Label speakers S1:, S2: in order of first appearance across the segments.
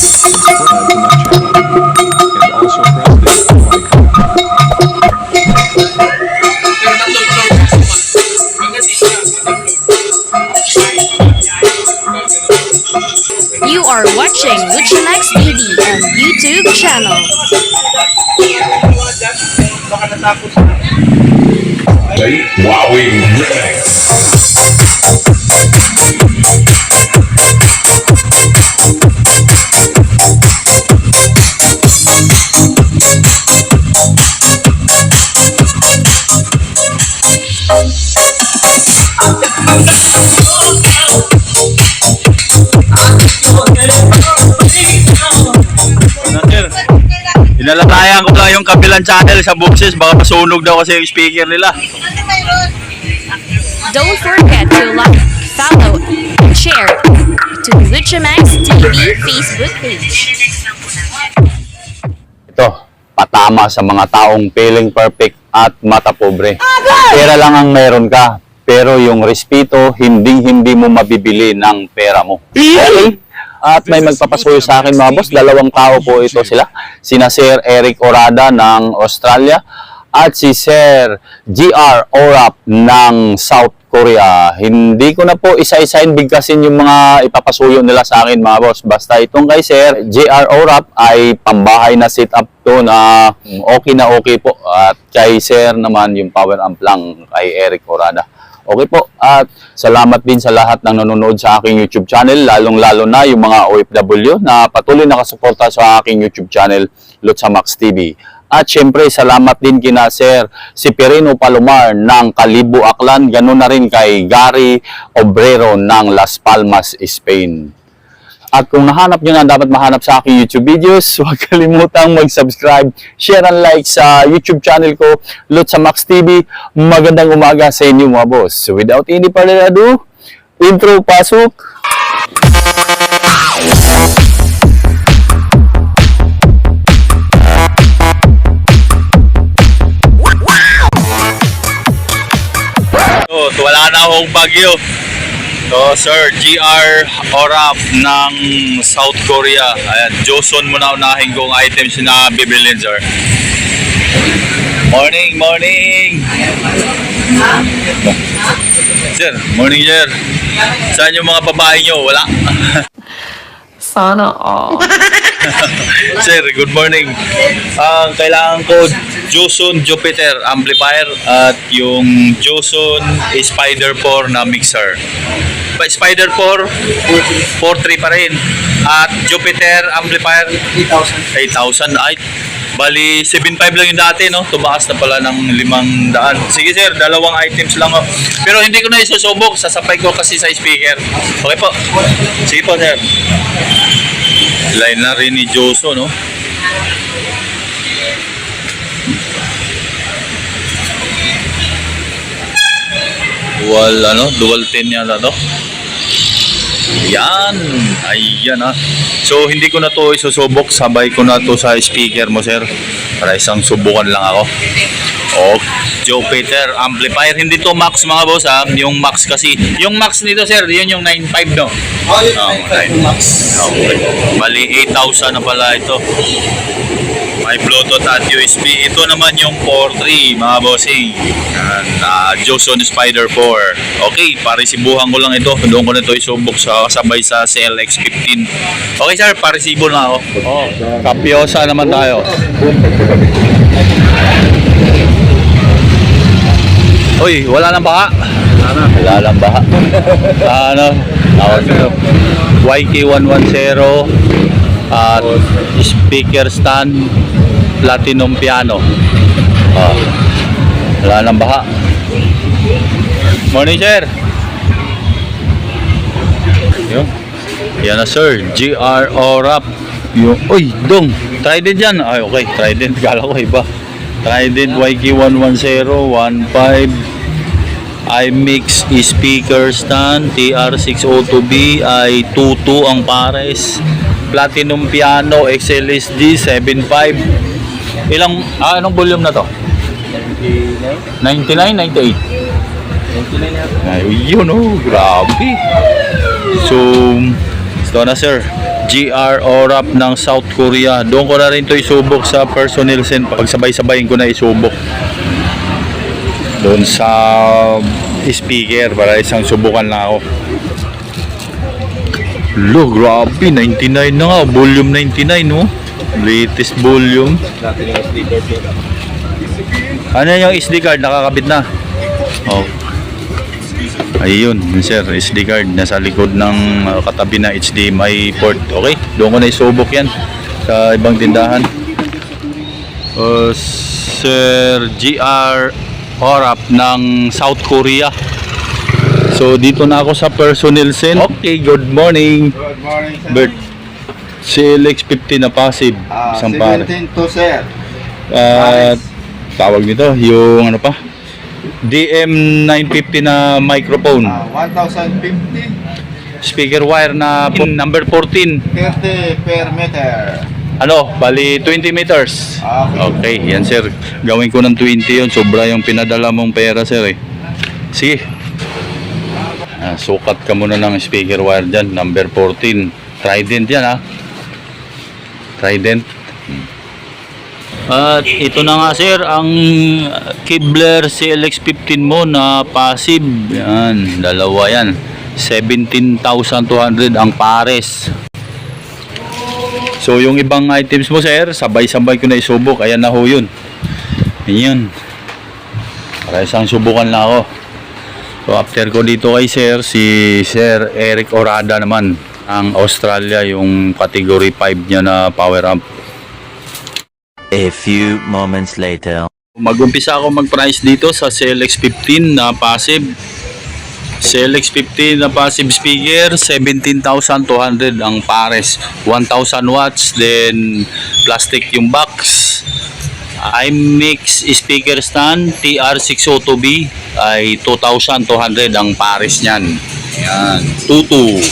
S1: Subscribe to my channel and also press the bell icon.
S2: You are watching Luchamax TV and YouTube channel.
S3: Wowing Remix.
S4: Inalalayan ko lang yung kabilang channel sa boses, baka masunog daw kasi yung speaker nila.
S2: Don't forget to like, follow, and share to Luchamax TV Facebook page.
S4: Ito, patama sa mga taong feeling perfect at mata pobre. Pera lang ang meron ka, pero yung respeto, hindi mo mabibili ng pera mo. Okay? At may magpapasuyo sa akin mga boss, dalawang tao po ito sila. Sina Sir Eric Orada ng Australia at si Sir GR Orap ng South Korea. Hindi ko na po isa-isahin bigkasin yung mga ipapasuyo nila sa akin mga boss. Basta itong kay Sir GR Orap ay pambahay na setup to na okay po. At kay Sir naman yung power amp lang kay Eric Orada. Okay po, at salamat din sa lahat ng nanonood sa aking YouTube channel, lalong-lalo na yung mga OFW na patuloy nakasuporta sa aking YouTube channel, Luchamax TV. At syempre, salamat din kina Sir Siperino Palomar ng Kalibo, Aklan, ganoon na rin kay Gary Obrero ng Las Palmas, Spain. At kung nahanap nyo na dapat mahanap sa aking YouTube videos, huwag kalimutang mag-subscribe, share and like sa YouTube channel ko, Luchamax TV. Magandang umaga sa inyo mga boss. So without any further ado, intro pasok! So, wala na akong bagyo. So, Sir GR Orap ng South Korea. Ayan, Joson muna unahin kong items na bibilin, sir. Morning! Sir, morning, sir. Saan yung mga babae nyo? Wala.
S5: Sana all.
S4: Sir, good morning. Kailangan ko Joson Jupiter amplifier at yung Joson Spider 4 na mixer. Spider 4, 4.3 pa rin. At Jupiter amplifier 8,000. Ay, bali 7.5 lang yung dati, no? Tumaas na pala ng 500. Sige sir, dalawang items lang. Oh. Pero hindi ko na isusubok, sasapay ko kasi sa speaker. Okay po. Sige po sir. Line na rin ni Joso, no? Dual 10 yata to. Yan. Ayan ha. So, hindi ko na to isusubok. Sabay ko na to sa speaker mo, sir. Para isang subukan lang ako. Oh, Jupiter amplifier. Hindi to max mga boss ha. Yung max kasi. Yung max nito, sir, yun yung 9.5 no?
S6: Oh, yun, 9.5 max.
S4: Okay. Bali, 8,000 na pala ito. May Bluetooth at USB. Ito naman yung 4.3 mga bossing. Joson Spider 4. Okay, parisibuhan ko lang ito. Doon ko na ito isubok sa kasabay sa CLX15. Okay sir, parisibo na ako. Oh, kapyosa naman tayo. Uy, wala nang baka? Wala nang baka. Tawag nito. YK110 at speaker stand platinum piano. Wala nang baha. Morning sir. Yun. Yan na sir, GR Orap. Uy, dong, Trident yan. Ay okay, Trident, kala ko iba. Trident YK110 1.5 iMix speaker stand TR602B ay 22 ang pares. Platinum piano XLSD 7.5. Anong volume na to? 99, 98. 99 yun oh, grabe. So, ito na sir, GR Orap ng South Korea. Doon ko na rin to isubok sa personnel sen. Pagsabay-sabayin ko na isubok doon sa speaker para isang subukan na ako. Lo, grabe, 99 na nga, volume 99, no? Latest volume. Ano yung SD card, nakakabit na? Oh. Ayun, sir, SD card nasa likod ng katabi na HDMI port. Okay, doon ko na isubok yan sa ibang tindahan. Sir GR Orap ng South Korea. So dito na ako sa personnel sen. Okay, good morning.
S3: Good morning, sir.
S4: Bert, CLX50 na passive. Isang pare.
S3: 17 to, sir.
S4: At tawag nito, yung ano pa? DM950 na microphone.
S3: 1,050.
S4: Speaker wire na number 14.
S3: 30 per meter.
S4: Ano, bali 20 meters.
S3: Okay.
S4: Okay, yan sir. Gawin ko ng 20 yun. Sobra yung pinadala mong pera sir eh. Sige. Sukat ka muna ng speaker wire dyan. Number 14. Trident yan ha. Trident. At ito na nga sir, ang Kibler CLX15 mo na passive. Yan, dalawa yan. 17,200 ang pares. So yung ibang items mo sir, sabay-sabay ko na isubok. Ayan na ho yun. Yan. Para isang subukan na ako. So after ko dito kay sir, si Sir Eric Orada naman. Ang Australia, yung category 5 niya na power amp.
S7: A few moments later.
S4: Mag-umpisa ako mag-price dito sa CLX15 na passive. CLX15 na passive speaker, 17,200 ang pares. 1,000 watts, then plastic yung box. iMix speaker stand TR602B ay 2,200 ang pares niyan. Yan, 22.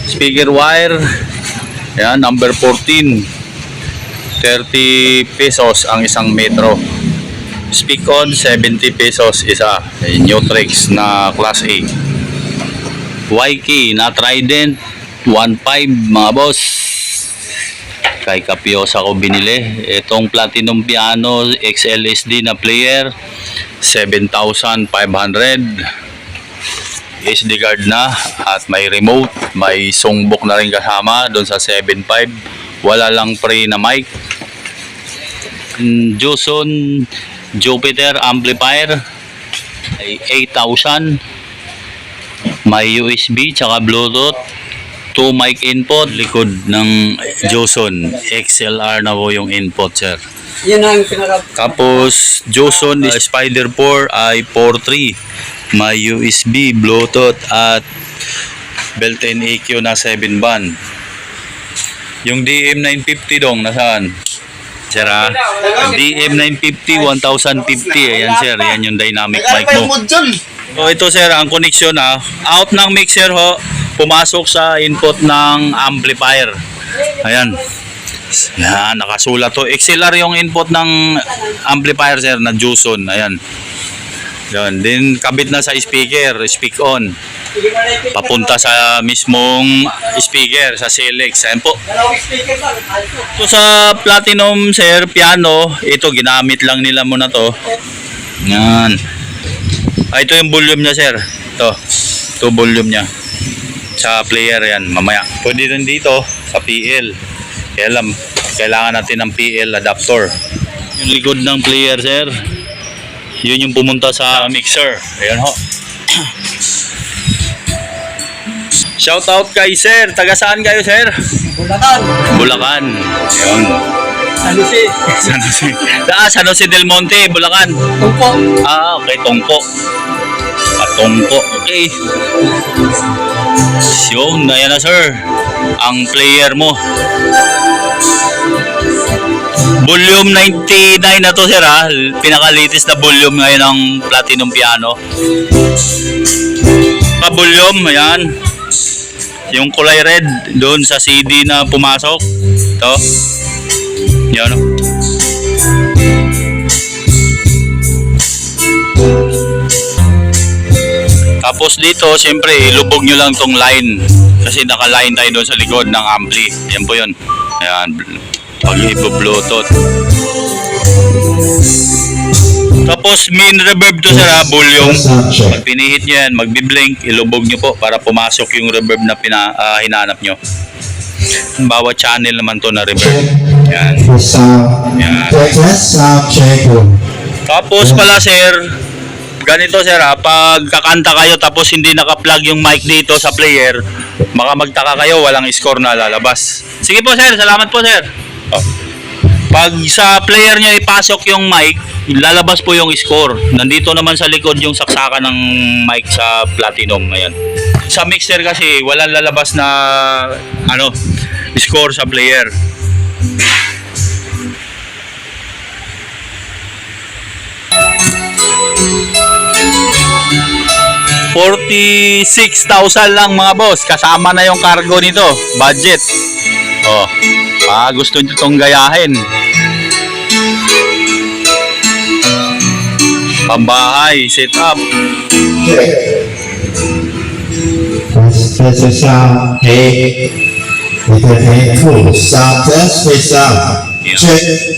S4: Speaker wire, yan, number 14. 30 pesos ang isang metro. Speak on, 70 pesos isa. Neutrex na class A. YK na Trident, 1.5 mga boss. Kay Capiosa ko binili. Itong Platinum Piano XLSD na player, 7,500. SD card na at may remote. May songbook na rin kasama doon sa 7.5. Wala lang free na mic. Joson Jupiter amplifier ay 8,000. May USB tsaka Bluetooth. 2 mic input. Likod ng Joson XLR na po yung input sir.
S6: Yan ang pinaka...
S4: Tapos Joson Spider 4 ay 4.3. May USB, Bluetooth at built-in EQ na 7 band. Yung DM950 dong, nasaan? Sir ha? DM950, 1,050. Ayan sir, yan yung dynamic mic mo. So ito sir, ang connection ha. Out ng mixer ho, pumasok sa input ng amplifier. Ayan. Yan, nakasulat to. XLR yung input ng amplifier sir na Joson. Ayan. Yan. Then kabit na sa speaker, speak on. Papunta sa mismong speaker sa CLX. Ayan po. So sa Platinum sir piano, ito ginamit lang nila muna to. Yan. Ito yung volume niya sir. Ito volume niya. Sa player yan, mamaya. Pwede rin dito sa PL. Kailangan natin ng PL adapter. Yung likod ng player sir, yun yung pumunta sa mixer. Ayan ho. Shout out kay sir. Taga saan kayo sir?
S6: Bulacan.
S4: Bulacan. Ayun.
S6: San Jose.
S4: San Jose. San Jose del Monte, Bulacan.
S6: Tungpo.
S4: Okay, Tongpo. Tongpo. Okay. Yun, ayan na sir. Ang player mo. Volume 99 na to sir ha. Pinaka-latest na volume ngayon ng Platinum Piano. Volume, ayan. Yung kulay red doon sa CD na pumasok. Ito. Yan o. Tapos dito, siyempre, ilubog nyo lang tong line. Kasi naka-line tayo doon sa likod ng ampli. Yan po yun. Ayan. Pag i-bluetooth. Tapos main reverb to sir ha, volume. Pag pinihit nyo yan, magbi-blink, ilubog nyo po para pumasok yung reverb na hinahanap nyo. Bawat channel naman to na reverb. Yan. Yan. Tapos pala sir, ganito sir ha, pag kakanta kayo tapos hindi naka-plug yung mic dito sa player, baka magtaka kayo, walang score na lalabas. Sige po sir, salamat po sir. Oh. Pag sa player nyo ipasok yung mic, lalabas po yung score. Nandito naman sa likod yung saksakan ng mic sa Platinum. Ayan. Sa mixer kasi walang lalabas na score sa player. $46,000 lang mga boss. Kasama na yung cargo nito. Budget. Oh. Gusto nyo itong gayahin. Pambahay, set up.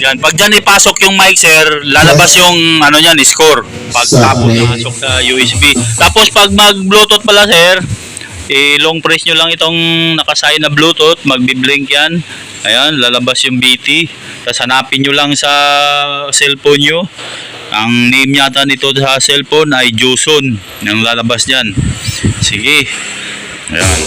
S4: Yan. Pag dyan ipasok yung mic sir, lalabas yung niyan, score. Pag tapos napasok sa USB. Tapos pag mag-bluetooth pala sir, long press nyo lang itong nakasign na bluetooth, magbi-blink yan. Ayan, lalabas yung BT. Tapos hanapin nyo lang sa cellphone nyo. Ang name yata nito sa cellphone ay Joson. Yung lalabas dyan. Sige. Ayan.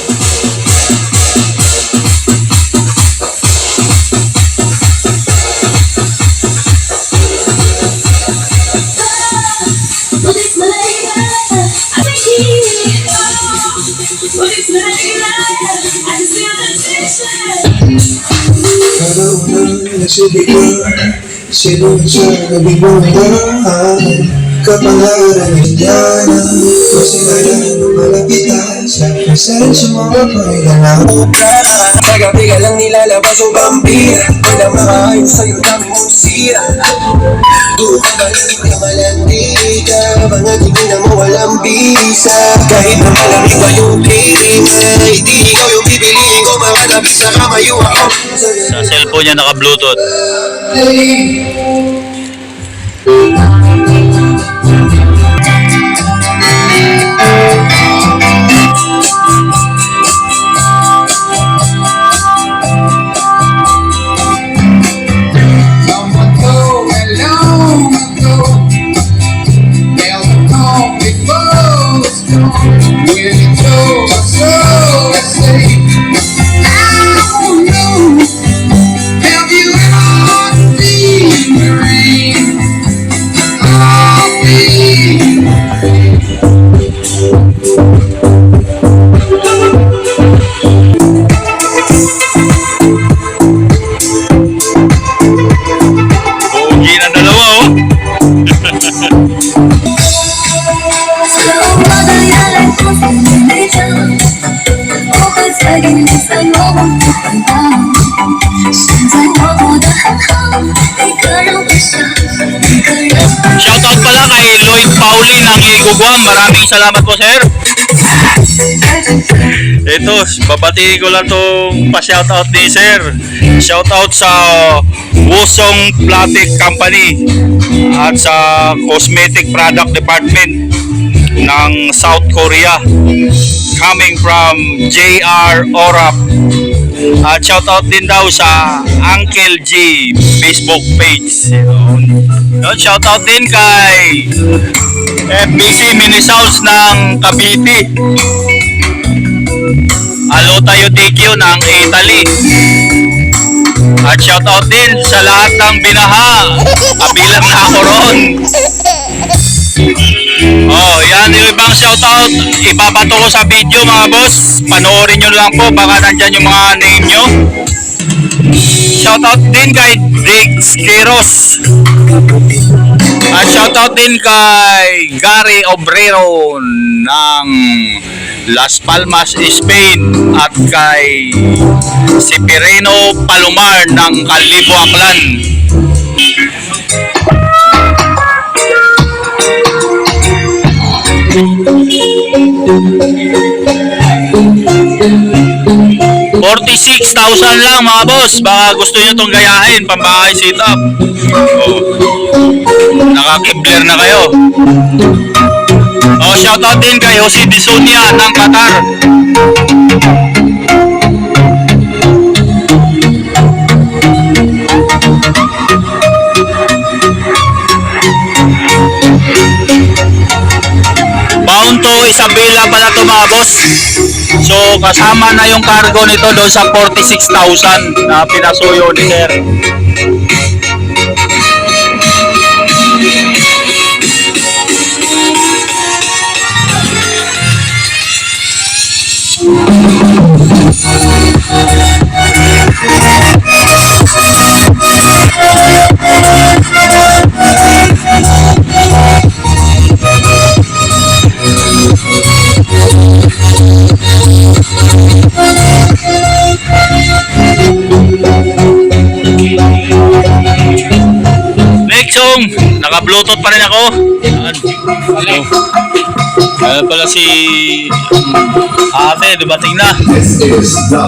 S8: Kapalaran niya na Masinayan malapitan Sa kasan sa mga pangalaman Taga-tiga lang nilalabas o bambira Wala makaayos sa'yo dami mong sira Tuka ba hindi ka malandika Mga tingin mo walang bisa Kahit na malamig pa yung klima Hindi ikaw yung pipiliin ko Mga tabi sa kamayo ako
S4: Sa cellphone niya naka-bluetooth. Shoutout pala kay Lloyd Pauli ng Igugwam. Maraming salamat po sir. Ito, babati ko lang itong pa-shoutout ni sir. Shoutout sa Wusong Platic Company at sa Cosmetic Product Department ng South Korea, coming from JR Orap. At shoutout din daw sa Uncle G Facebook page. Shoutout din kay FBC Mini Sounds ng Cavite, Alo Tayo TQ ng Italy. At shoutout din sa lahat ng binaha. Kabilang na ako ron. Oh, yan yung ibang shoutout. Ibabato ko sa video mga boss. Panoorin nyo lang po. Baka nandyan yung mga name nyo. Shoutout din kay Diggs Quiros. At shoutout din kay Gary Obrero ng Las Palmas, Spain. At kay Sipireno Palomar ng Calibo, Aklan. 46,000 lang mga boss. Baka gusto nyo itong gayahin, pambahay setup. Naka-Kevlar na kayo. Shoutout din kay Jose Disunia ng Qatar. Bound to Isabela pala to mga boss. So kasama na yung cargo nito doon sa 46,000 na pinasuyo ni sir. Next song, naka-bluetooth pa rin ako. Ayan pala si ate, dumating na.
S8: This is the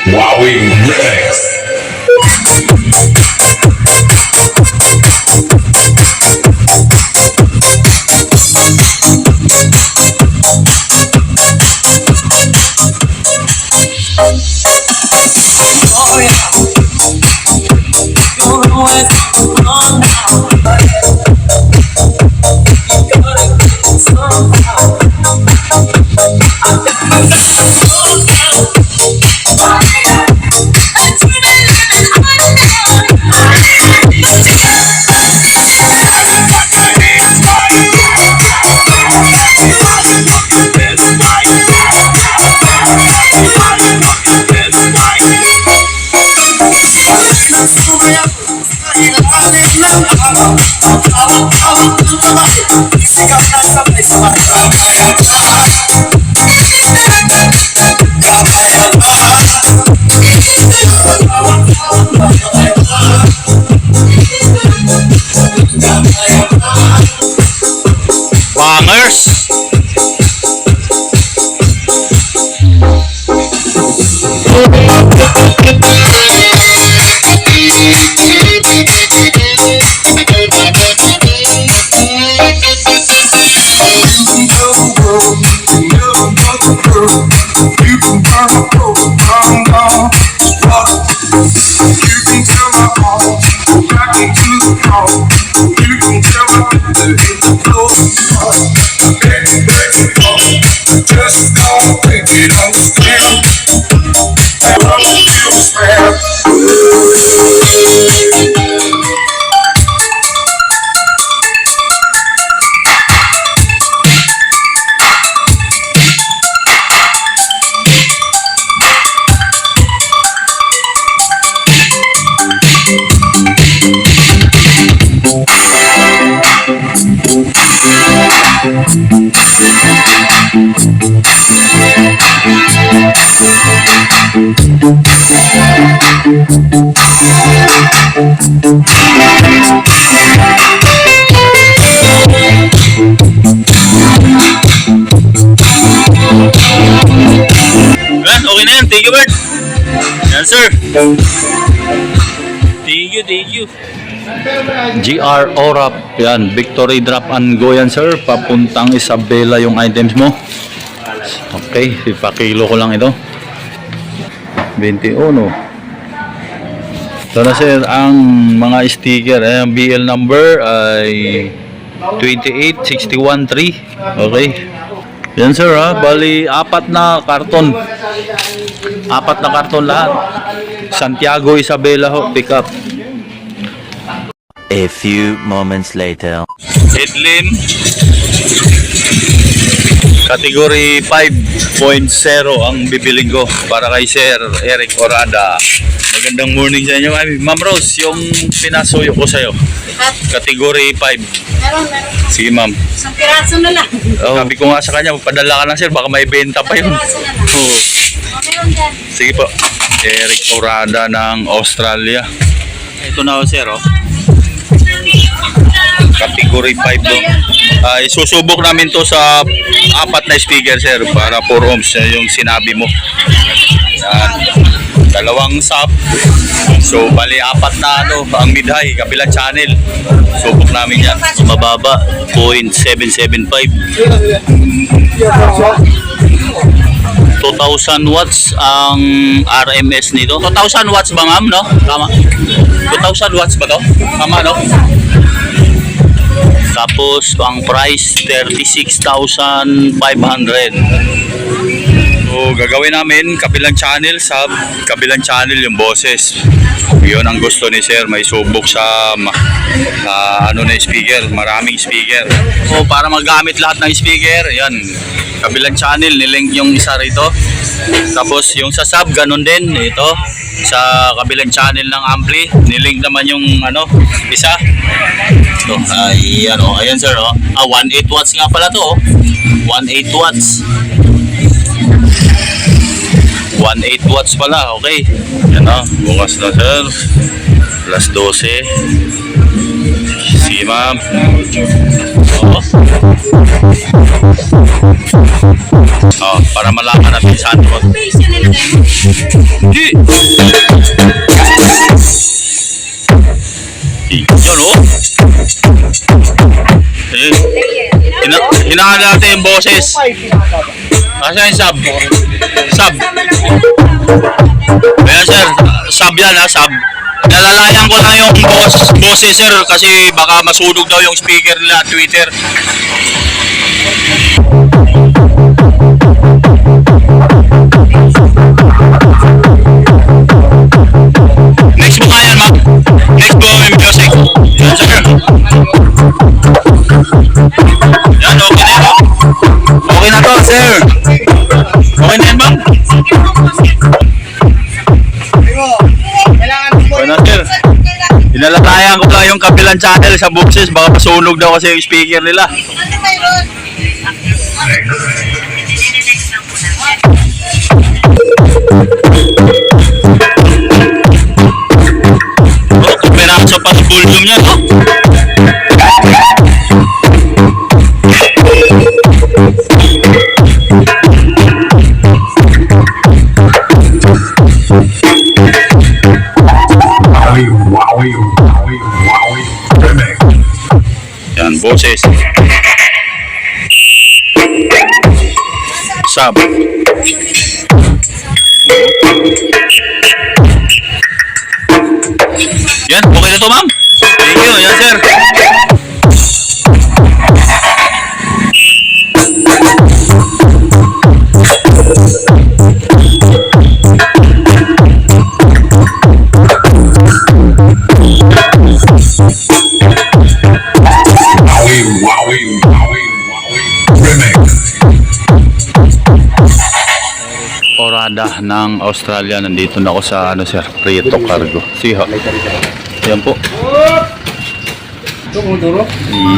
S9: Wowing Remix.
S4: Bangers.
S8: Just don't think it understand. I feel bad.
S4: Okay na yan, thank you Bert. Yan sir. Thank you. GR Orap, yan, Victory Drop and Go yan sir, papuntang Isabela yung items mo. Okay, ipakilo ko lang ito. 21. Ito na sir, ang mga sticker, ang BL number ay 28,61,3. Okay. Yan sir ha, bali apat na karton lahat. Santiago Isabela ho, pick up.
S7: A few moments later.
S4: Headlim Category 5.0 ang bibiling ko para kay Sir Eric Orada. Magandang morning sa inyo. Ay, Ma'am Rose, yung pinasuyo ko sa'yo. Category 5.
S10: Meron.
S4: Sige ma'am.
S10: Isang piraso na lang.
S4: Sabi ko nga sa kanya, magpadala ka na sir, baka may benta pa yun.
S10: Piraso na lang.
S4: Oo.
S10: Meron dyan.
S4: Sige po. Eric Orada ng Australia. Ito na ho sir, oh. Category 5 do. Isusubok namin to sa apat na speaker sir para 4 ohms yung sinabi mo. Yan. Dalawang sub. So bali apat na ang mid-high kabilang channel. Subok namin yan. Mababa 0.775. 2,000 watts ang RMS nito. 2,000 watts ba ma'am, no? Tama. 2,000 watts ba to? Tama, no? Tapos ang price 36,500. So gagawin namin kabilang channel sub, kabilang channel yung boses. Yun ang gusto ni sir, may subok sa ano na speaker, maraming speaker. So para magamit lahat ng speaker, yan. Kabilang channel nilink yung isa rito. Tapos yung sa sub ganun din ito. Sa kabilang channel ng ampli, nilink naman yung ano, isa. So, ayan oh, ayan sir oh. 18 watts nga pala to oh. 18 watts. 18 watts pala, okay. Yan oh, bukas na sir. Plus 12. Sige ma'am. Oh. Oh, para malaman natin saan ko. Di. Yan oh. Hinahan natin yung boses. Kasi yung sub. Sub. Kaya sir, sub yan ha, sub. Nalalayan ko lang yung boses sir kasi baka masunog daw yung speaker nila at Twitter. Next mo kaya ma'am. Next mo yung music. Yan sir. Yan, okay na yun. Okay na to sir. Okay na yun ma'am. Okay na sir. Inalatayan ko lang yung kabilang channel sa boxes. Baka masunog daw kasi yung speaker nila. Oh, kumiraso pa sa volume niya, no? Yan, boses. Sub. Yan, okay na to ma'am. Thank you, yan sir. Orada ng Australia. Nandito na ako sa ano sir, Prieto Cargo. Sige ho. Yan po.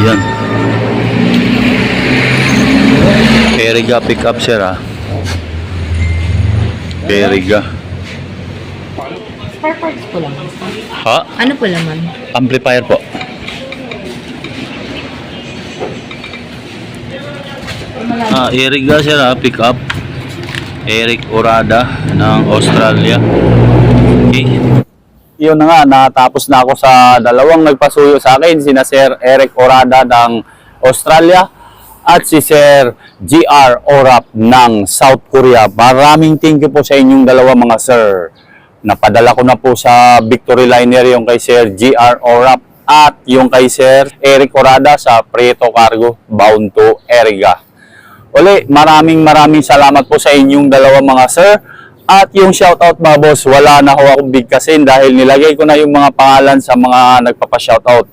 S4: Yan. Periga pick up sir ha. Periga.
S2: Spare parts po lang.
S4: Ha?
S2: Ano po laman?
S4: Amplifier po. Eriga sir ha, pick up. Eric Orada ng Australia. Okay. Yun na nga, natapos na ako sa dalawang nagpasuyo sa akin, sina Sir Eric Orada ng Australia at si Sir GR Orap ng South Korea. Maraming thank you po sa inyong dalawa mga sir. Napadala ko na po sa Victory Liner yung kay Sir GR Orap at yung kay Sir Eric Corada sa Prieto Cargo, bound to Eriga. Uli, maraming salamat po sa inyong dalawa mga sir. At yung shoutout mga boss, wala na ho akong bigkasin dahil nilagay ko na yung mga pangalan sa mga nagpapa-shoutout.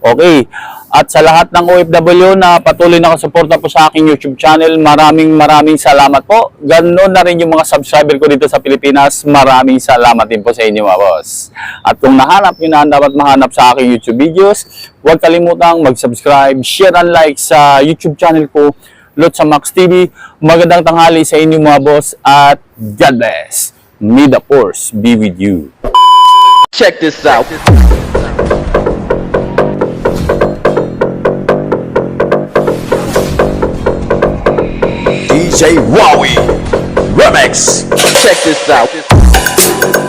S4: Okay. At sa lahat ng OFW na patuloy na kasuporta po sa aking YouTube channel, maraming salamat po. Ganoon na rin yung mga subscriber ko dito sa Pilipinas. Maraming salamat din po sa inyo mga boss. At kung nahanap nyo na dapat mahanap sa aking YouTube videos, huwag kalimutang mag-subscribe, share and like sa YouTube channel ko, Lotsa Max TV. Magandang tanghali sa inyo mga boss at God bless. May the force be with you.
S11: Check this out. DJ Wowie Remix. Check this out.